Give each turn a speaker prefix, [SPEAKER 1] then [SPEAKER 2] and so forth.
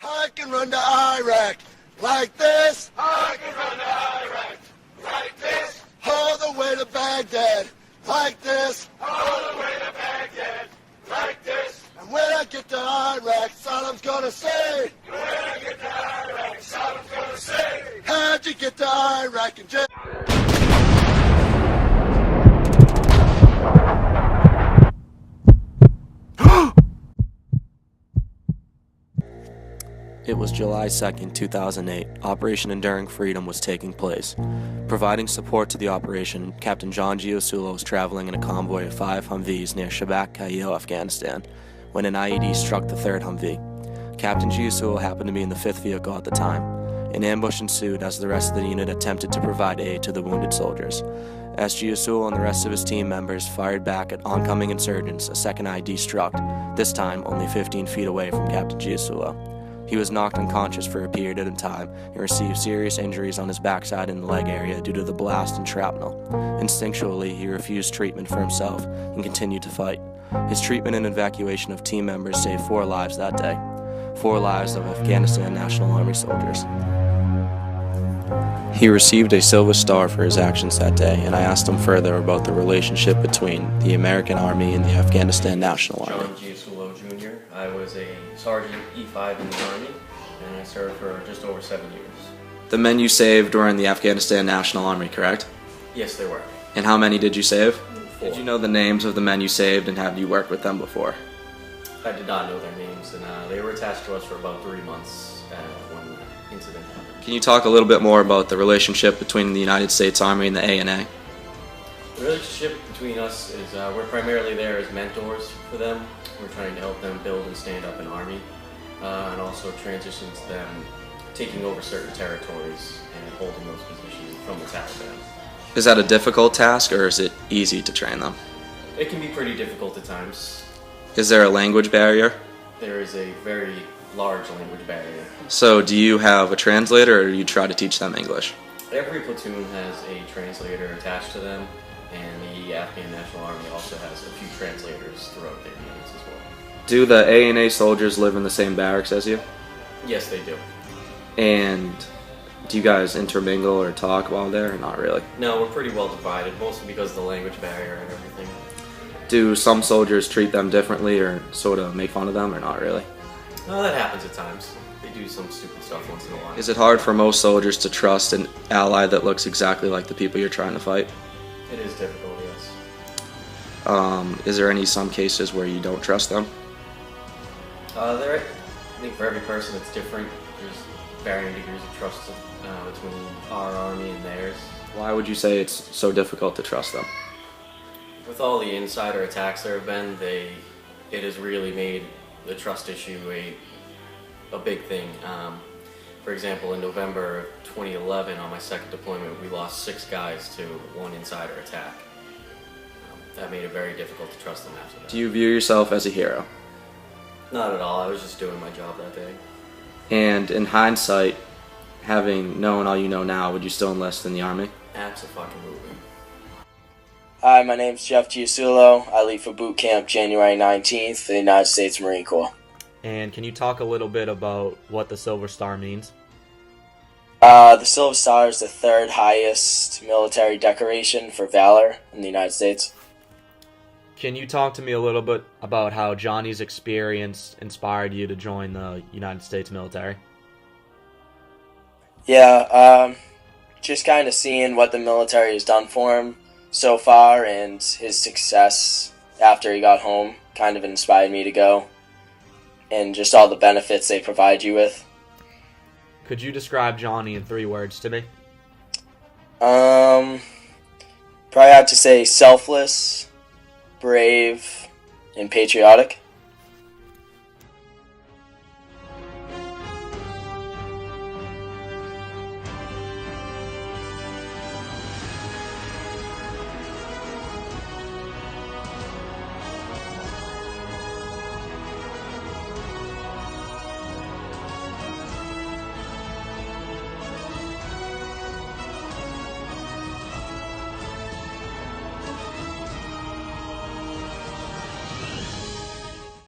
[SPEAKER 1] I can run to Iraq like this.
[SPEAKER 2] I can run to Iraq like this.
[SPEAKER 1] All the way to Baghdad like this.
[SPEAKER 2] All the way to Baghdad like this.
[SPEAKER 1] And when I get to Iraq, Saddam's gonna say,
[SPEAKER 2] When I get to Iraq, Saddam's gonna say,
[SPEAKER 1] how'd you get to Iraq and just...
[SPEAKER 3] It was July 2nd, 2008. Operation Enduring Freedom was taking place. Providing support to the operation, Captain John Giusulo was traveling in a convoy of 5 Humvees near Shabak Kail, Afghanistan, when an IED struck the 3rd Humvee. Captain Giusulo happened to be in the 5th vehicle at the time. An ambush ensued as the rest of the unit attempted to provide aid to the wounded soldiers. As Giusulo and the rest of his team members fired back at oncoming insurgents, a second IED struck, this time only 15 feet away from Captain Giusulo. He was knocked unconscious for a period of time and received serious injuries on his backside and the leg area due to the blast and shrapnel. Instinctually, he refused treatment for himself and continued to fight. His treatment and evacuation of team members saved 4 lives that day. 4 lives of Afghanistan National Army soldiers. He received a Silver Star for his actions that day, and I asked him further about the relationship between the American Army and the Afghanistan National Army.
[SPEAKER 4] John Giusulo Jr. I was a Sergeant E5 in the Army, and I served for just over 7 years.
[SPEAKER 3] The men you saved were in the Afghanistan National Army, correct?
[SPEAKER 4] Yes, they were.
[SPEAKER 3] And how many did you save?
[SPEAKER 4] 4.
[SPEAKER 3] Did you know the names of the men you saved, and have you worked with them before?
[SPEAKER 4] I did not know their names, and they were attached to us for about 3 months when the incident happened.
[SPEAKER 3] Can you talk a little bit more about the relationship between the United States Army and the ANA?
[SPEAKER 4] The relationship between us is we're primarily there as mentors for them. We're trying to help them build and stand up an army, and also transition to them taking over certain territories and holding those positions from the Taliban.
[SPEAKER 3] Is that a difficult task, or is it easy to train them?
[SPEAKER 4] It can be pretty difficult at times.
[SPEAKER 3] Is there a language barrier?
[SPEAKER 4] There is a very large language barrier.
[SPEAKER 3] So do you have a translator, or do you try to teach them English?
[SPEAKER 4] Every platoon has a translator attached to them, and the Afghan National Army also has a few translators throughout their units as well.
[SPEAKER 3] Do the ANA soldiers live in the same barracks as you?
[SPEAKER 4] Yes, they do.
[SPEAKER 3] And do you guys intermingle or talk while there, or not really?
[SPEAKER 4] No, we're pretty well divided, mostly because of the language barrier and everything.
[SPEAKER 3] Do some soldiers treat them differently or sort of make fun of them, or not really?
[SPEAKER 4] No, that happens at times. They do some stupid stuff once in a while.
[SPEAKER 3] Is it hard for most soldiers to trust an ally that looks exactly like the people you're trying to fight?
[SPEAKER 4] It is difficult, yes.
[SPEAKER 3] Is there some cases where you don't trust them?
[SPEAKER 4] I think for every person it's different. There's varying degrees of trust between our army and theirs.
[SPEAKER 3] Why would you say it's so difficult to trust them?
[SPEAKER 4] With all the insider attacks there have been, it has really made the trust issue a big thing. For example, in November of 2011, on my second deployment, we lost 6 guys to one insider attack. That made it very difficult to trust them after that.
[SPEAKER 3] Do you view yourself as a hero?
[SPEAKER 4] Not at all. I was just doing my job that day.
[SPEAKER 3] And in hindsight, having known all you know now, would you still enlist in the Army?
[SPEAKER 4] Abso-fucking-lutely.
[SPEAKER 5] Hi, my name's Jeff Giusulo. I leave for boot camp January 19th for the United States Marine Corps.
[SPEAKER 6] And can you talk a little bit about what the Silver Star means?
[SPEAKER 5] The Silver Star is the 3rd highest military decoration for valor in the United States.
[SPEAKER 6] Can you talk to me a little bit about how Johnny's experience inspired you to join the United States military?
[SPEAKER 5] Yeah, just kind of seeing what the military has done for him so far and his success after he got home kind of inspired me to go, and just all the benefits they provide you with.
[SPEAKER 6] Could you describe Johnny in 3 words to me?
[SPEAKER 5] Probably have to say selfless, brave, and patriotic.